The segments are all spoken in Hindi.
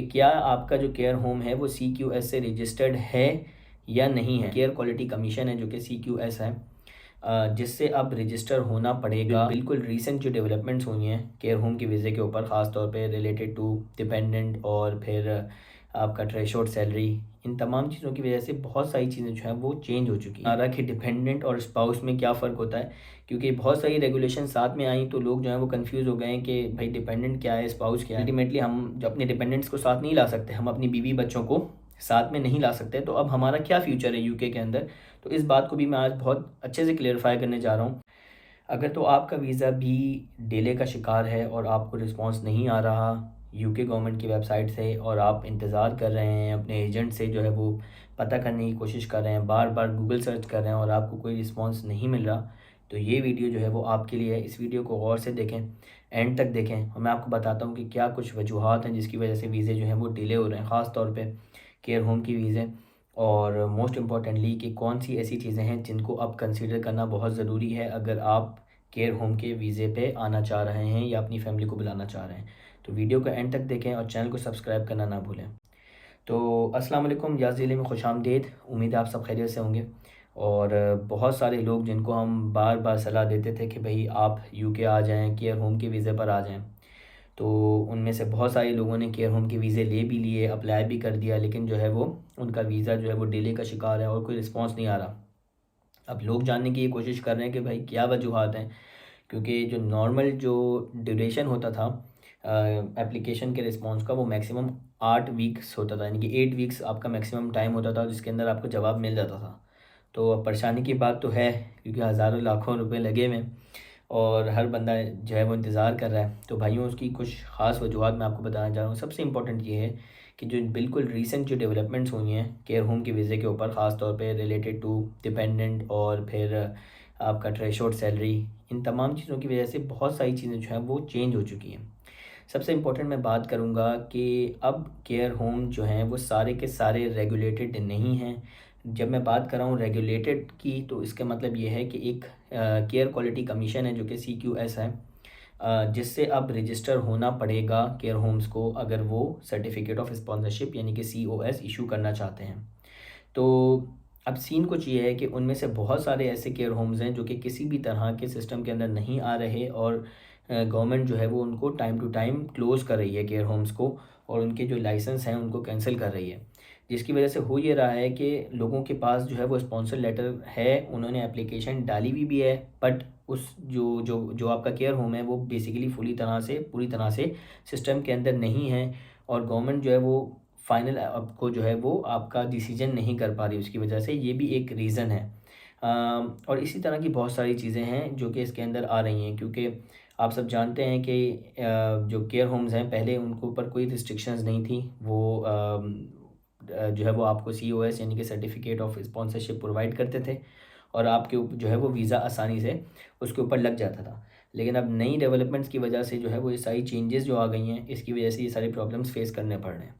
क्या आपका जो केयर होम है वो CQS से रजिस्टर्ड है या नहीं है। केयर क्वालिटी कमीशन है जो कि CQS है, जिससे अब रजिस्टर होना पड़ेगा। बिल्कुल रीसेंट जो डेवलपमेंट्स हुई हैं केयर होम के वीज़े के ऊपर, ख़ास तौर पे रिलेटेड टू डिपेंडेंट और फिर आपका थ्रेशोल्ड सैलरी, इन तमाम चीज़ों की वजह से बहुत सारी चीज़ें जो हैं वो चेंज हो चुकी हैं। कि डिपेंडेंट और स्पाउस में क्या फ़र्क होता है, क्योंकि बहुत सारी रेगुलेशन साथ में आई तो लोग जो हैं वो कंफ्यूज हो गए हैं कि भाई डिपेंडेंट क्या है, स्पाउस क्या है। अल्टीमेटली हम जो अपने डिपेंडेंट्स को साथ नहीं ला सकते, हम अपनी बीवी बच्चों को साथ में नहीं ला सकते, तो अब हमारा क्या फ्यूचर है यूके के अंदर। तो इस बात को भी मैं आज बहुत अच्छे से क्लेरिफाई करने जा रहा हूँ। अगर तो आपका वीज़ा भी डिले का शिकार है और आपको रिस्पांस नहीं आ रहा यूके गवर्नमेंट की वेबसाइट से, और आप इंतज़ार कर रहे हैं अपने एजेंट से, जो है वो पता करने की कोशिश कर रहे हैं, बार बार गूगल सर्च कर रहे हैं और आपको कोई रिस्पांस नहीं मिल रहा, तो ये वीडियो जो है वो आपके लिए है। इस वीडियो को गौर से देखें, एंड तक देखें, और मैं आपको बताता हूँ कि क्या कुछ वजूहात हैं जिसकी वजह से वीज़े जो हैं वो डिले हो रहे हैं, ख़ास तौर पर केयर होम की वीज़े। और मोस्ट इम्पॉर्टेंटली कि कौन सी ऐसी चीज़ें हैं जिनको अब कंसीडर करना बहुत ज़रूरी है अगर आप केयर होम के वीज़े पे आना चाह रहे हैं या अपनी फैमिली को बुलाना चाह रहे हैं। तो वीडियो को एंड तक देखें और चैनल को सब्सक्राइब करना ना भूलें। तो अस्सलाम वालेकुम, याज़ ज़िले में खुशामदीद। उम्मीद है आप सब खैरियत से होंगे। और बहुत सारे लोग जिनको हम बार बार सलाह देते थे कि भाई आप यूके आ जाएं, केयर होम के वीज़े पर आ जाएं, तो उनमें से बहुत सारे लोगों ने केयर होम के वीज़े ले भी लिए, अप्लाई भी कर दिया, लेकिन जो है वो उनका वीज़ा जो है वो डिले का शिकार है और कोई रिस्पॉन्स नहीं आ रहा। अब लोग जानने की ये कोशिश कर रहे हैं कि भाई क्या वजूहात हैं, क्योंकि जो नॉर्मल जो ड्यूरेशन होता था एप्लीकेशन के रिस्पांस का, वो मैक्सिमम 8 वीक्स होता था, यानी कि 8 वीक्स आपका मैक्सिमम टाइम होता था जिसके अंदर आपको जवाब मिल जाता था। तो अब परेशानी की बात तो है, क्योंकि हज़ारों लाखों रुपए लगे हुए हैं और हर बंदा जो है वो इंतज़ार कर रहा है। तो भाइयों, उसकी कुछ ख़ास वजूहत मैं आपको बताना चाह रहा हूँ। सबसे इम्पोर्टेंट ये है कि जो बिल्कुल रीसेंट जो डेवलपमेंट्स हुई हैं केयर होम के वीज़े के ऊपर, ख़ास तौर पे रिलेटेड टू डिपेंडेंट और फिर आपका थ्रेशोल्ड सैलरी, इन तमाम चीज़ों की वजह से बहुत सारी चीज़ें जो हैं वो चेंज हो चुकी हैं। सबसे इम्पोर्टेंट मैं बात करूँगा कि अब केयर होम जो हैं वो सारे के सारे रेगुलेटेड नहीं हैं। जब मैं बात कर रहा हूँ रेगुलेटेड की, तो इसका मतलब ये है कि एक केयर क्वालिटी कमीशन है जो कि CQS है, जिससे अब रजिस्टर होना पड़ेगा केयर होम्स को अगर वो सर्टिफिकेट ऑफ स्पॉन्सरशिप यानी कि COS इशू करना चाहते हैं। तो अब सीन कुछ ये है कि उनमें से बहुत सारे ऐसे केयर होम्स हैं जो कि किसी भी तरह के सिस्टम के अंदर नहीं आ रहे, और गवर्नमेंट जो है वो उनको टाइम टू टाइम क्लोज़ कर रही है केयर होम्स को, और उनके जो लाइसेंस हैं उनको कैंसिल कर रही है। जिसकी वजह से हो ये रहा है कि लोगों के पास जो है वो स्पॉन्सर लेटर है, उन्होंने एप्लीकेशन डाली हुई भी है, बट उस जो जो जो आपका केयर होम है वो बेसिकली पूरी तरह से सिस्टम के अंदर नहीं है, और गवर्नमेंट जो है वो फाइनल आपको जो है वो आपका डिसीजन नहीं कर पा रही, उसकी वजह से ये भी एक रीज़न है। और इसी तरह की बहुत सारी चीज़ें हैं जो कि इसके अंदर आ रही हैं, क्योंकि आप सब जानते हैं कि जो केयर होम्स हैं पहले उनके ऊपर कोई रिस्ट्रिक्शंस नहीं थी। वो जो है वो आपको COS यानी कि सर्टिफिकेट ऑफ स्पॉन्सरशिप प्रोवाइड करते थे, और आपके ऊपर जो है वो वीज़ा आसानी से उसके ऊपर लग जाता था। लेकिन अब नई डेवलपमेंट्स की वजह से जो है वो ये सारी चेंजेस जो आ गई हैं, इसकी वजह से ये सारे प्रॉब्लम्स फेस करने पड़ रहे हैं।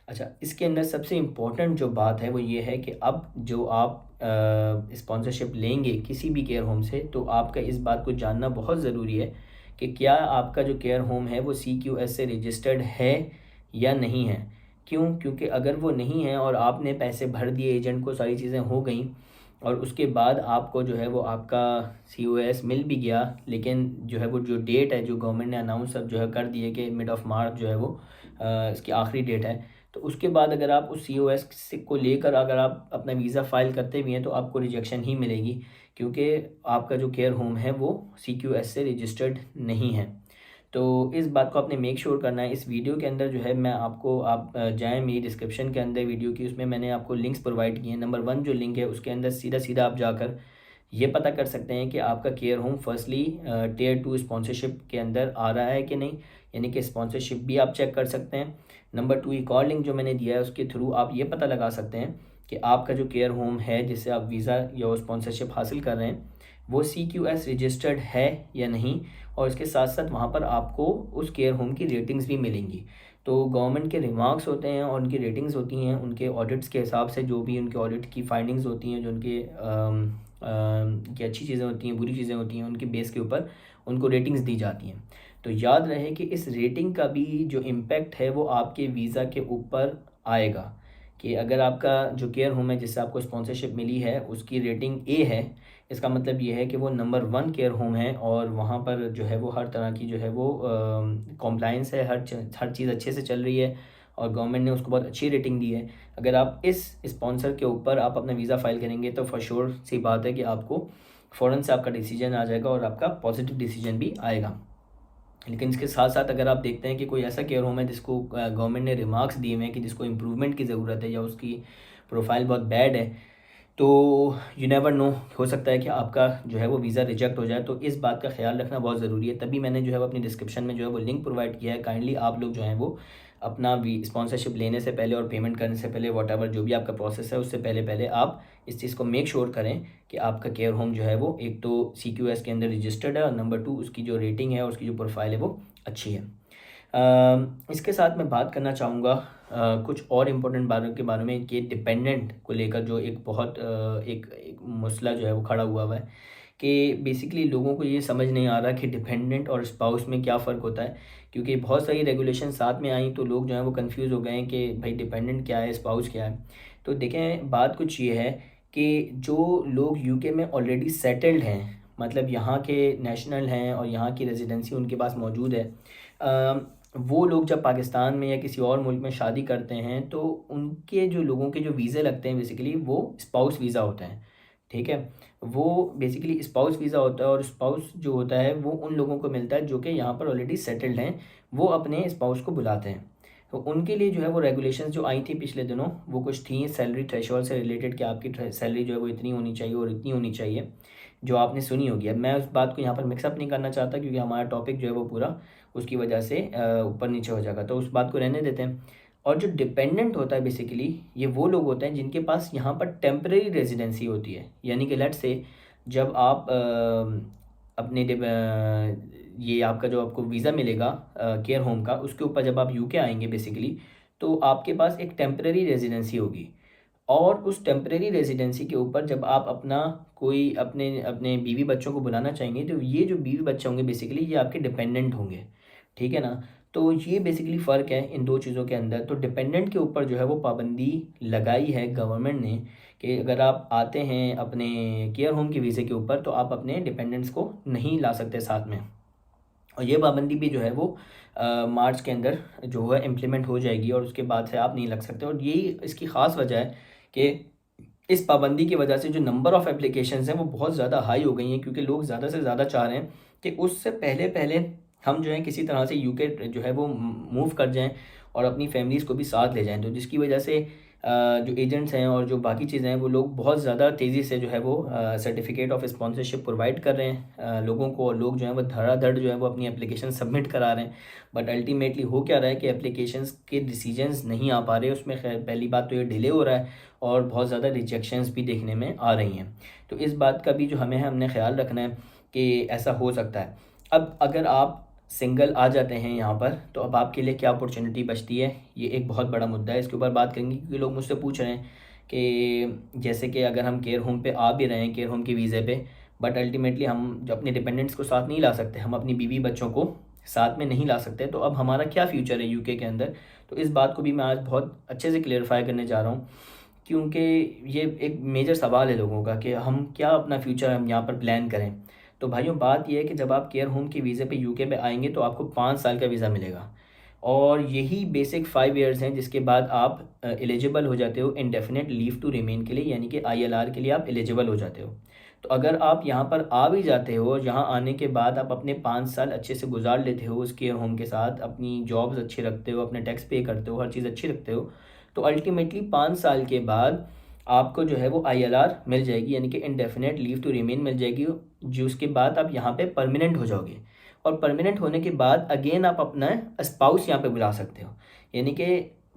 अच्छा, इसके अंदर सबसे इम्पोर्टेंट जो बात है वो ये है कि अब जो आप स्पॉन्सरशिप लेंगे किसी भी केयर होम से, तो आपका इस बात को जानना बहुत ज़रूरी है कि क्या आपका जो केयर होम है वो CQS से रजिस्टर्ड है या नहीं है। क्यों? क्योंकि अगर वो नहीं है और आपने पैसे भर दिए एजेंट को, सारी चीज़ें हो गई, और उसके बाद आपको जो है वो आपका COS मिल भी गया, लेकिन जो है वो जो डेट है जो गवर्नमेंट ने अनाउंस अब जो है कर दी है कि मिड ऑफ मार्च जो है वो इसकी आखिरी डेट है, तो उसके बाद अगर आप उस COS से को लेकर अगर आप अपना वीज़ा फ़ाइल करते भी हैं तो आपको रिजेक्शन ही मिलेगी, क्योंकि आपका जो केयर होम है वो CQS से रजिस्टर्ड नहीं है। तो इस बात को आपने मेक श्योर करना है। इस वीडियो के अंदर जो है मैं आपको, आप जाएँ मेरी डिस्क्रिप्शन के अंदर वीडियो की, उसमें मैंने आपको लिंक्स प्रोवाइड किए हैं। नंबर 1 जो लिंक है उसके अंदर सीधा आप जाकर ये पता कर सकते हैं कि आपका care home firstly tier 2 sponsorship के अंदर आ रहा है कि नहीं, यानी कि स्पॉन्सरशिप भी आप चेक कर सकते हैं। नंबर 2 एक और लिंक जो मैंने दिया है उसके थ्रू आप ये पता लगा सकते हैं कि आपका जो केयर होम है जिससे आप वीज़ा या स्पॉन्सरशिप हासिल कर रहे हैं वो CQS रजिस्टर्ड है या नहीं, और इसके साथ साथ वहाँ पर आपको उस केयर होम की रेटिंग्स भी मिलेंगी। तो गवर्नमेंट के रिमार्क्स होते हैं और उनकी रेटिंग्स होती हैं, उनके ऑडिट्स के हिसाब से जो भी उनके ऑडिट की फाइंडिंग्स होती हैं, जो उनके की अच्छी चीज़ें होती हैं, बुरी चीज़ें होती हैं, उनके बेस के ऊपर उनको रेटिंग्स दी जाती हैं। तो याद रहे कि इस रेटिंग का भी जो इम्पेक्ट है वो आपके वीज़ा के ऊपर आएगा, कि अगर आपका जो केयर होम है जिससे आपको स्पॉन्सरशिप मिली है उसकी रेटिंग ए है, इसका मतलब ये है कि वो नंबर 1 केयर होम है और वहाँ पर जो है वो हर तरह की जो है वो कॉम्प्लाइंस है, हर चीज़ अच्छे से चल रही है और गवर्नमेंट ने उसको बहुत अच्छी रेटिंग दी है। अगर आप इस स्पॉन्सर के ऊपर आप अपना वीज़ा फ़ाइल करेंगे तो फॉर श्योर सी बात है कि आपको फ़ौरन से आपका डिसीजन आ जाएगा और आपका पॉजिटिव डिसीजन भी आएगा। लेकिन इसके साथ साथ अगर आप देखते हैं कि कोई ऐसा केयर होम है जिसको गवर्नमेंट ने रिमार्क्स दिए हुए हैं कि जिसको इम्प्रूवमेंट की ज़रूरत है या उसकी प्रोफाइल बहुत बैड है, तो यू नेवर नो, हो सकता है कि आपका जो है वो वीज़ा रिजेक्ट हो जाए। तो इस बात का ख्याल रखना बहुत ज़रूरी है। तभी मैंने जो है वो अपनी डिस्क्रिप्शन में जो है वो लिंक प्रोवाइड किया है। काइंडली आप लोग जो हैं वो अपना स्पॉन्सरशिप लेने से पहले और पेमेंट करने से पहले वॉट जो भी आपका प्रोसेस है उससे पहले पहले आप इस चीज़ को मेक श्योर करें कि आपका केयर होम जो है वो एक तो CQS के अंदर रजिस्टर्ड है और नंबर 2 उसकी जो रेटिंग है और उसकी जो प्रोफाइल है वो अच्छी है। इसके साथ मैं बात करना चाहूँगा कुछ और इम्पोर्टेंट बातों के बारे में कि डिपेंडेंट को लेकर जो एक बहुत एक मसला जो है वो खड़ा हुआ है कि बेसिकली लोगों को ये समझ नहीं आ रहा कि डिपेंडेंट और स्पाउस में क्या फ़र्क होता है, क्योंकि बहुत सारी रेगुलेशन साथ में आई तो लोग जो हैं वो कंफ्यूज हो गए हैं कि भाई डिपेंडेंट क्या है, स्पाउस क्या है। तो देखें, बात कुछ ये है कि जो लोग यूके में ऑलरेडी सेटल्ड हैं, मतलब यहाँ के नेशनल हैं और यहाँ की रेजिडेंसी उनके पास मौजूद है, वो लोग जब पाकिस्तान में या किसी और मुल्क में शादी करते हैं तो उनके जो लोगों के जो वीज़े लगते हैं बेसिकली वो स्पाउस वीज़ा होते हैं। ठीक है, वो बेसिकली स्पाउस वीज़ा होता है और स्पाउस जो होता है वो उन लोगों को मिलता है जो कि यहाँ पर ऑलरेडी सेटल्ड हैं, वो अपने स्पाउस को बुलाते हैं। तो उनके लिए जो है वो रेगुलेशंस जो आई थी पिछले दिनों वो कुछ थी सैलरी थ्रेशोल्ड से रिलेटेड कि आपकी सैलरी जो है वो इतनी होनी चाहिए और इतनी होनी चाहिए, जो आपने सुनी होगी। अब मैं उस बात को यहाँ पर मिक्सअप नहीं करना चाहता क्योंकि हमारा टॉपिक जो है वो पूरा उसकी वजह से ऊपर नीचे हो जाएगा, तो उस बात को रहने देते हैं। और जो डिपेंडेंट होता है बेसिकली ये वो लोग होते हैं जिनके पास यहाँ पर टेम्परेरी रेजिडेंसी होती है, यानी कि लेट्स से जब आप अपने ये आपका जो आपको वीज़ा मिलेगा केयर होम का, उसके ऊपर जब आप यूके आएंगे बेसिकली, तो आपके पास एक टेम्परेरी रेजिडेंसी होगी और उस टेम्परेरी रेजिडेंसी के ऊपर जब आप अपना कोई अपने अपने बीवी बच्चों को बुलाना चाहेंगे तो ये जो बीवी बच्चे होंगे बेसिकली ये आपके डिपेंडेंट होंगे। ठीक है ना, तो ये बेसिकली फ़र्क है इन दो चीज़ों के अंदर। तो डिपेंडेंट के ऊपर जो है वो पाबंदी लगाई है गवर्नमेंट ने कि अगर आप आते हैं अपने केयर होम के वीज़े के ऊपर तो आप अपने डिपेंडेंट्स को नहीं ला सकते साथ में, और ये पाबंदी भी जो है वो मार्च के अंदर जो है इम्प्लीमेंट हो जाएगी और उसके बाद से आप नहीं लग सकते। और यही इसकी ख़ास वजह है कि इस पाबंदी की वजह से जो नंबर ऑफ़ एप्लीकेशंस हैं वो बहुत ज़्यादा हाई हो गई हैं, क्योंकि लोग ज़्यादा से ज़्यादा चाह रहे हैं कि उससे पहले पहले हम जो है किसी तरह से यूके जो है वो मूव कर जाएं और अपनी फैमिलीज़ को भी साथ ले जाएं। तो जिसकी वजह से जो एजेंट्स हैं और जो बाकी चीज़ें हैं वो लोग बहुत ज़्यादा तेज़ी से जो है वो सर्टिफिकेट ऑफ स्पॉन्सरशिप प्रोवाइड कर रहे हैं लोगों को, और लोग जो हैं वो धड़ाधड़ जो है वो अपनी एप्लीकेशन सबमिट करा रहे हैं। बट अल्टीमेटली हो क्या रहा है कि एप्लीकेशंस के डिसीजंस नहीं आ पा रहे, उसमें खैर पहली बात तो ये डिले हो रहा है और बहुत ज़्यादा रिजेक्शंस भी देखने में आ रही हैं। तो इस बात का भी जो हमने ख्याल रखना है कि ऐसा हो सकता है। अब अगर आप सिंगल आ जाते हैं यहाँ पर तो अब आपके लिए क्या अपॉर्चुनिटी बचती है, ये एक बहुत बड़ा मुद्दा है। इसके ऊपर बात करेंगे क्योंकि लोग मुझसे पूछ रहे हैं कि जैसे कि अगर हम केयर होम पे आ भी रहे हैं केयर होम के वीज़े पे, बट अल्टीमेटली हम जो अपने डिपेंडेंट्स को साथ नहीं ला सकते, हम अपनी बीवी बच्चों को साथ में नहीं ला सकते, तो अब हमारा क्या फ्यूचर है यूके के अंदर। तो इस बात को भी मैं आज बहुत अच्छे से क्लेरिफाई करने जा रहा हूँ, क्योंकि ये एक मेजर सवाल है लोगों का कि हम क्या अपना फ्यूचर हम यहाँ पर प्लान करें। तो भाइयों, बात यह है कि जब आप केयर होम के वीज़े पे यूके पे आएंगे तो आपको 5 साल का वीज़ा मिलेगा और यही बेसिक 5 ईयर्स हैं जिसके बाद आप एलिजिबल हो जाते हो इंडेफिनेट लीव टू रिमेन के लिए, यानी कि ILR के लिए आप एलिजिबल हो जाते हो। तो अगर आप यहाँ पर आ भी जाते हो और यहाँ आने के बाद आप अपने 5 साल अच्छे से गुजार लेते हो उस केयर होम के साथ, अपनी जॉब्स अच्छी रखते हो, अपने टैक्स पे करते हो, हर चीज़ अच्छी रखते हो, तो अल्टीमेटली 5 साल के बाद आपको जो है वो ILR मिल जाएगी, यानी कि इंडेफिनेट लीव टू रिमेन मिल जाएगी, जो उसके बाद आप यहाँ पे परमानेंट हो जाओगे। और परमानेंट होने के बाद अगेन आप अपना स्पाउस यहाँ पे बुला सकते हो, यानी कि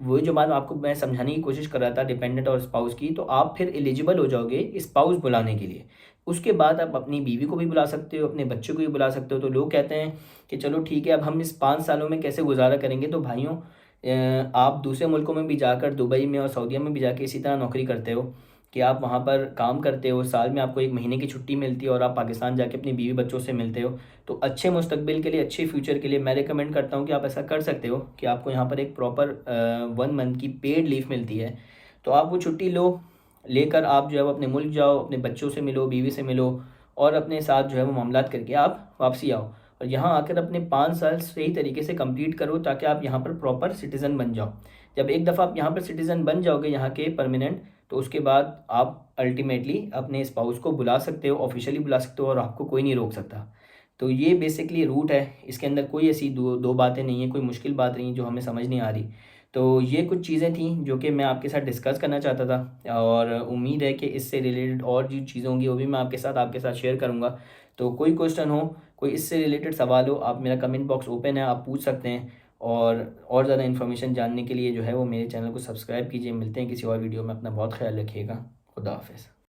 वही जो बात आपको मैं समझाने की कोशिश कर रहा था डिपेंडेंट और स्पाउस की, तो आप फिर एलिजिबल हो जाओगे स्पाउस बुलाने के लिए। उसके बाद आप अपनी बीवी को भी बुला सकते हो, अपने बच्चों को भी बुला सकते हो। तो लोग कहते हैं कि चलो ठीक है, अब हम इस 5 सालों में कैसे गुजारा करेंगे। तो भाइयों, आप दूसरे मुल्कों में भी जाकर दुबई में और सऊदीया में भी जाके इसी तरह नौकरी करते हो कि आप वहाँ पर काम करते हो, साल में आपको 1 महीने की छुट्टी मिलती है और आप पाकिस्तान जाके अपनी बीवी बच्चों से मिलते हो, तो अच्छे मुस्तकबिल के लिए, अच्छे फ्यूचर के लिए मैं रिकमेंड करता हूँ कि आप ऐसा कर सकते हो कि आपको यहाँ पर एक प्रॉपर 1 मंथ की पेड लीव मिलती है। तो आप वो छुट्टी लो, लेकर आप जो है वो अपने मुल्क जाओ, अपने बच्चों से मिलो, बीवी से मिलो और अपने साथ जो है वो मामलात करके आप वापसी आओ और यहाँ आकर अपने 5 साल सही तरीके से कंप्लीट करो ताकि आप यहाँ पर प्रॉपर सिटीज़न बन जाओ। जब एक दफ़ा आप यहाँ पर सिटीज़न बन जाओगे यहाँ के परमानेंट, तो उसके बाद आप अल्टीमेटली अपने स्पाउस को बुला सकते हो, ऑफिशियली बुला सकते हो और आपको कोई नहीं रोक सकता। तो ये बेसिकली रूट है, इसके अंदर कोई ऐसी दो बातें नहीं है, कोई मुश्किल बात नहीं है जो हमें समझ नहीं आ रही। तो ये कुछ चीज़ें थी जो कि मैं आपके साथ डिस्कस करना चाहता था और उम्मीद है कि इससे रिलेटेड और जो चीज़ें होंगी वो भी मैं आपके साथ शेयर करूँगा। तो कोई क्वेश्चन हो, कोई इससे रिलेटेड सवाल हो, आप मेरा कमेंट बॉक्स ओपन है, आप पूछ सकते हैं। और ज़्यादा इन्फॉर्मेशन जानने के लिए जो है वो मेरे चैनल को सब्सक्राइब कीजिए। मिलते हैं किसी और वीडियो में, अपना बहुत ख्याल रखिएगा। खुदा हाफ़िज़।